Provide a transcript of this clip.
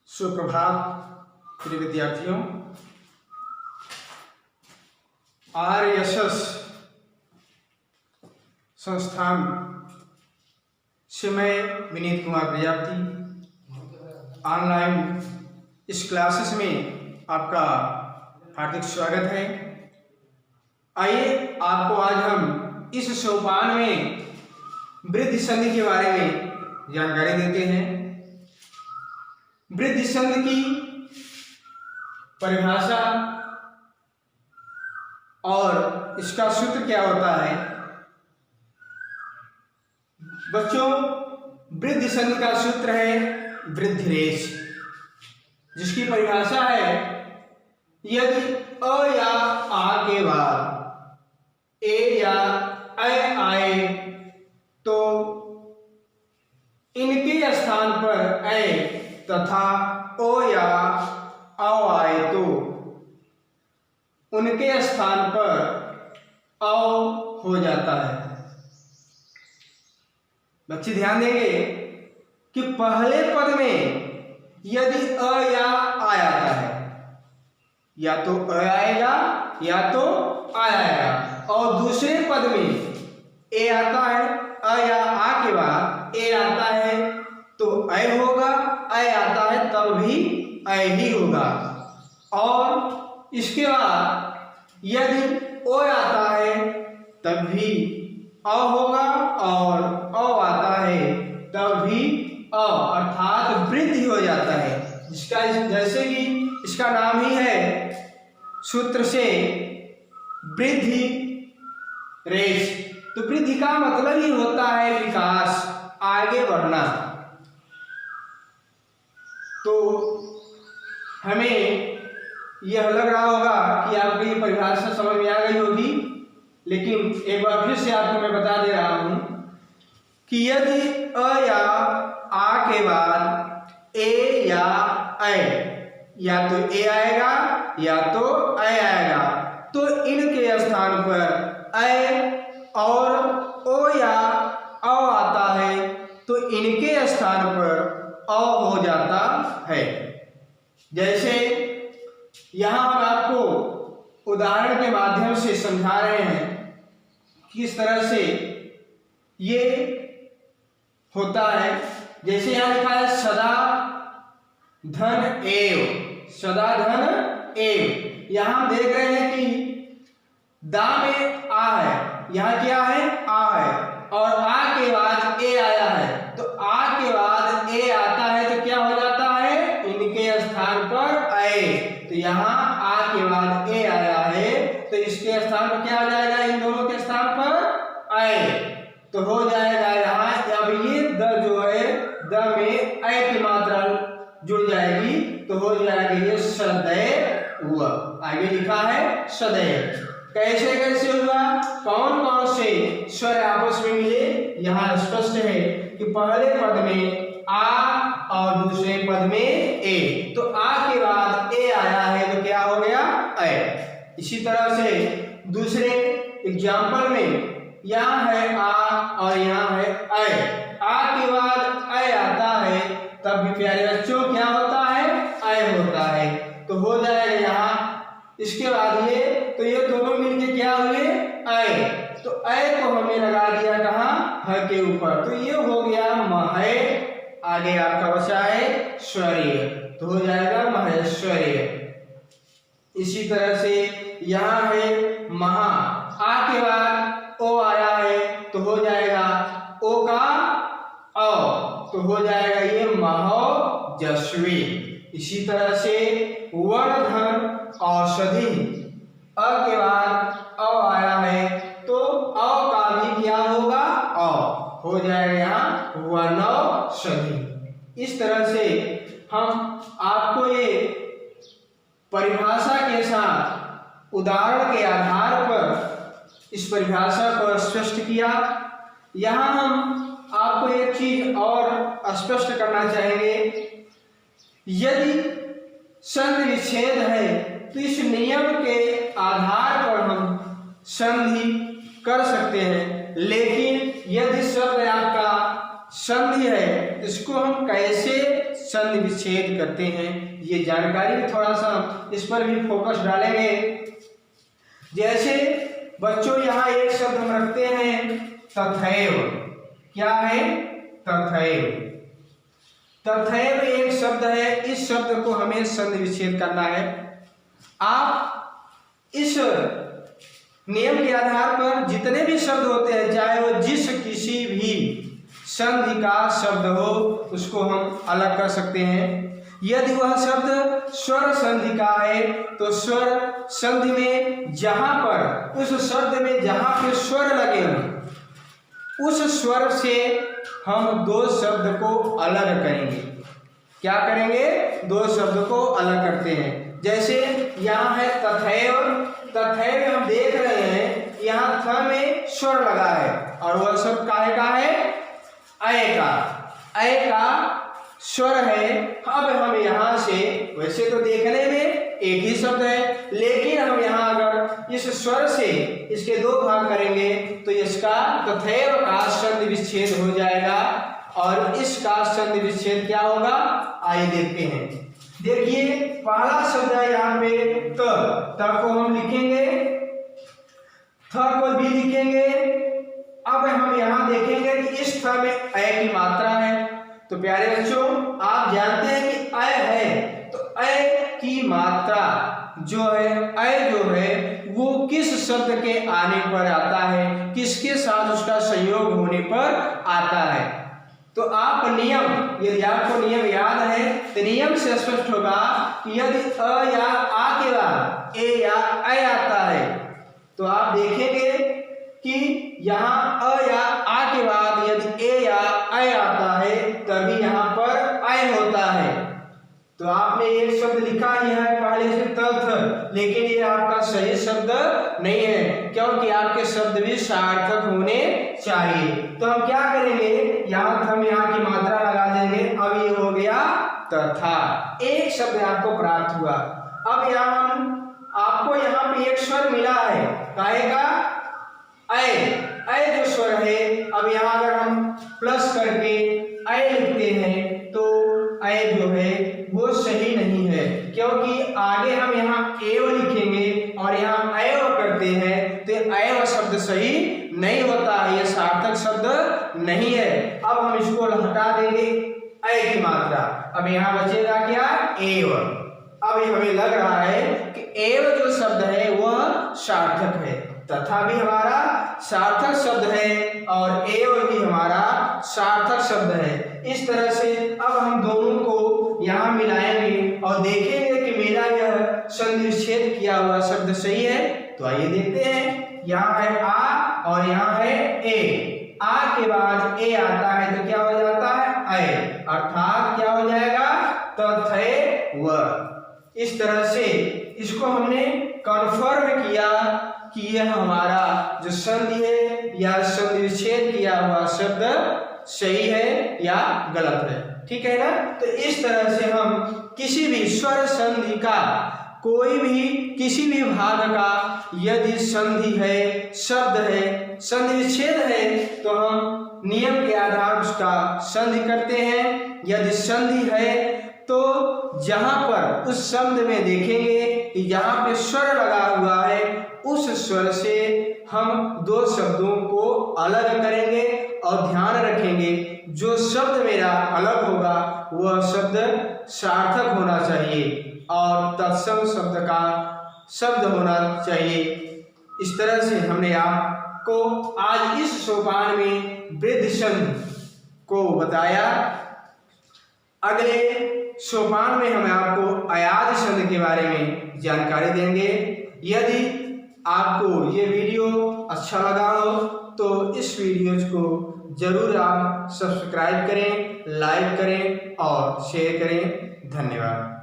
सुप्रभात प्रिय विद्यार्थियों। आरएसएस संस्थान से मैं विनीत कुमार प्रजापति ऑनलाइन इस क्लासेस में आपका हार्दिक स्वागत है। आइए आपको आज हम इस सोपान में वृद्धि संधि के बारे में जानकारी देते हैं। वृद्धि संधि की परिभाषा और इसका सूत्र क्या होता है। बच्चों, वृद्धि संधि का सूत्र है वृद्धि रेश, जिसकी परिभाषा है यदि अ या आ के बाद ए या ऐ आए तो इनके स्थान पर ऐ तथा ओ या औ आए तो उनके स्थान पर औ हो जाता है। बच्चे ध्यान देंगे कि पहले पद में यदि अ या आ आता है, या तो अ आएगा या तो आ आएगा, और दूसरे पद में ए आता है, अ या आ के बाद ए आता है तो ऐ होगा, ऐ आता है तब भी ऐ ही होगा। और इसके बाद यदि ओ आता है तब भी अ होगा, और औ आता है तब भी अ, अर्थात वृद्धि हो जाता है। जिसका जैसे कि इसका नाम ही है सूत्र से वृद्धि रेश। तो वृद्धि का मतलब ही होता है विकास, आगे बढ़ना। तो हमें यह लग रहा होगा कि आपको ये परिभाषा समझ में आ गई होगी, लेकिन एक बार फिर से आपको मैं बता दे रहा हूं कि यदि अ या आ के बाद ए या ऐ, या तो ए आएगा या तो ऐ आएगा, तो इनके स्थान पर ऐ और ओ या औ आता है तो इनके स्थान पर अ हो जाता है। जैसे यहां हम आपको उदाहरण के माध्यम से समझा रहे हैं किस तरह से ये होता है। जैसे यहां लिखा है सदा धन एव, सदा धन एव। यहां हम देख रहे हैं कि दा में आ है, यहां क्या है आ है, और आ के बाद ए आया है, तो आ के बाद ए आता है तो क्या हो जाता है इनके स्थान पर ऐ। तो यहाँ आ के बाद ए आया है तो इसके स्थान पर क्या आ जाएगा, इन दोनों के स्थान पर ऐ, तो हो जाएगा यहाँ। अब ये द जो है, द में ऐ की मात्रा जुड़ जाएगी तो हो जाएगा ये सदैव हुआ। आगे लिखा है सदैव। कैसे कैसे हुआ, कौन कौन से स्वर आपस में मिले, यहाँ स्पष्ट है कि पहले पद में आ और दूसरे पद में ए, तो आ के बाद ए आया है तो क्या हो गया ऐ। इसी तरह से दूसरे एग्जाम्पल में यहाँ है आ और यहाँ है ऐ, आ के बाद ऐ आता है तब भी प्यारे बच्चों क्या होता है ऐ होता है, तो हो जाएगा यहाँ। इसके बाद ये, तो ये दोनों मिलके क्या हुए ऐ, तो ऐ को हमने लगा दिया कहाँ ह के ऊपर, तो ये हो गया महे। आगे आपका बचा है स्वरीय, तो हो जाएगा महेश्वरीय। इसी तरह से यहाँ है महा, आ के बाद ओ आया है तो हो जाएगा ओ का औ, तो हो जाएगा ये महोजस्वी। इसी तरह से वर्धन औषधि, अ के बाद औ आया है तो औ का भी क्या होगा औ, हो जाएगा यहाँ वनौषधि। इस तरह से हम आपको ये परिभाषा के साथ उदाहरण के आधार पर इस परिभाषा को स्पष्ट किया। यहाँ हम आपको एक चीज और स्पष्ट करना चाहेंगे, यदि संधि विच्छेद है तो इस नियम के आधार पर हम संधि कर सकते हैं, लेकिन यदि शब्द आपका संधि है इसको हम कैसे संधि विच्छेद करते हैं। ये जानकारी भी थोड़ा सा इस पर भी फोकस डालेंगे। जैसे बच्चों यहाँ एक शब्द हम रखते हैं तथैव। क्या है? तथैव। तथैव एक शब्द है, इस शब्द को हमें संधि विच्छेद करना है। आप इस नियम के आधार पर जितने भी शब्द होते हैं, चाहे वो जिस किसी भी संधि का शब्द हो, उसको हम अलग कर सकते हैं। यदि वह शब्द स्वर संधि का है तो स्वर संधि में जहां पर, उस शब्द में जहां पे स्वर लगे उस स्वर से हम दो शब्द को अलग करेंगे। क्या करेंगे? दो शब्द को अलग करते हैं। जैसे यहाँ है तथैव। तथैव हम देख रहे हैं यहाँ थ में स्वर लगा है और वह शब्द काहे का है? अय का। अय का स्वर है। अब हम यहाँ से, वैसे तो देखने में एक ही शब्द है, लेकिन हम यहाँ अगर इस स्वर से इसके दो भाग करेंगे तो इसका तथैव का संधि विच्छेद हो जाएगा और इसका संधि विच्छेद क्या होगा? आइए देखते हैं। देखिए पहला शब्द है यहाँ पे त को हम लिखेंगे, थ को भी लिखेंगे। अब हम यहाँ देखेंगे कि इस थ में अय की मात्रा है। तो प्यारे बच्चों, आप जानते हैं कि अय है, तो अय की मात्रा जो है, अय जो है वो किस शब्द के आने पर आता है, किसके साथ उसका संयोग होने पर आता है। तो आप नियम, यदि आपको नियम याद है तो नियम से स्पष्ट होगा कि यदि अ या आ के बाद ए या अय आता है तो आप देखेंगे कि यहाँ अ या आ के बाद यदि ए या अय आता है तभी यहाँ पर अय होता है। तो आपने एक शब्द लिखा ही है पहले से तथ, लेकिन ये आपका सही शब्द नहीं है, क्योंकि आपके शब्द भी सार्थक होने चाहिए। तो हम क्या करेंगे? यहाँ हम यहाँ की मात्रा लगा देंगे। अब ये हो गया तथा, एक शब्द आपको प्राप्त हुआ। अब यहाँ हम आपको यहाँ पे एक स्वर मिला है, काहे का? अय। अय जो स्वर है, अब यहाँ अगर हम प्लस करके अय लिखते हैं तो अय जो है वो सही नहीं है, क्योंकि आगे हम यहाँ एव लिखेंगे और यहाँ अयव करते हैं तो अयव शब्द सही नहीं होता है, ये सार्थक शब्द नहीं है। अब हम इसको हटा देंगे अय की मात्रा। अब यहाँ बचेगा क्या? एव। अब हमें लग रहा है कि एव जो शब्द है वह सार्थक है, तथा भी हमारा सार्थक शब्द है और एव भी हमारा सार्थक शब्द है। इस तरह से अब हम दोनों को यहाँ मिलाएंगे और देखेंगे कि मेरा यह संधि विच्छेद किया हुआ शब्द सही है। तो आइए देखते हैं। यहाँ है आ और यहाँ है ए। आ के बाद ए आता है तो क्या हो जाता है? अय, अर्थात क्या हो जाएगा? तथैव। इस तरह से इसको हमने कन्फर्म किया कि यह हमारा जो संधि है या संधि विच्छेद किया हुआ शब्द सही है या गलत है। ठीक है ना? तो इस तरह से हम किसी भी स्वर संधि का, कोई भी किसी भी भाग का यदि संधि है, शब्द है, संधि विच्छेद है तो हम नियम के आधार पर उसका संधि करते हैं। यदि संधि है तो जहां पर उस शब्द में देखेंगे कि जहां पे स्वर लगा हुआ है उस स्वर से हम दो शब्दों को अलग करेंगे और ध्यान रखेंगे जो शब्द मेरा अलग होगा वह शब्द सार्थक होना चाहिए और तत्सम शब्द का शब्द होना चाहिए। इस तरह से हमने आपको आज इस सोपान में वृद्ध संधि को बताया। अगले सोपान में हम आपको अयाद संधि के बारे में जानकारी देंगे। यदि आपको ये वीडियो अच्छा लगा हो तो इस वीडियो को जरूर आप सब्सक्राइब करें, लाइक करें और शेयर करें। धन्यवाद।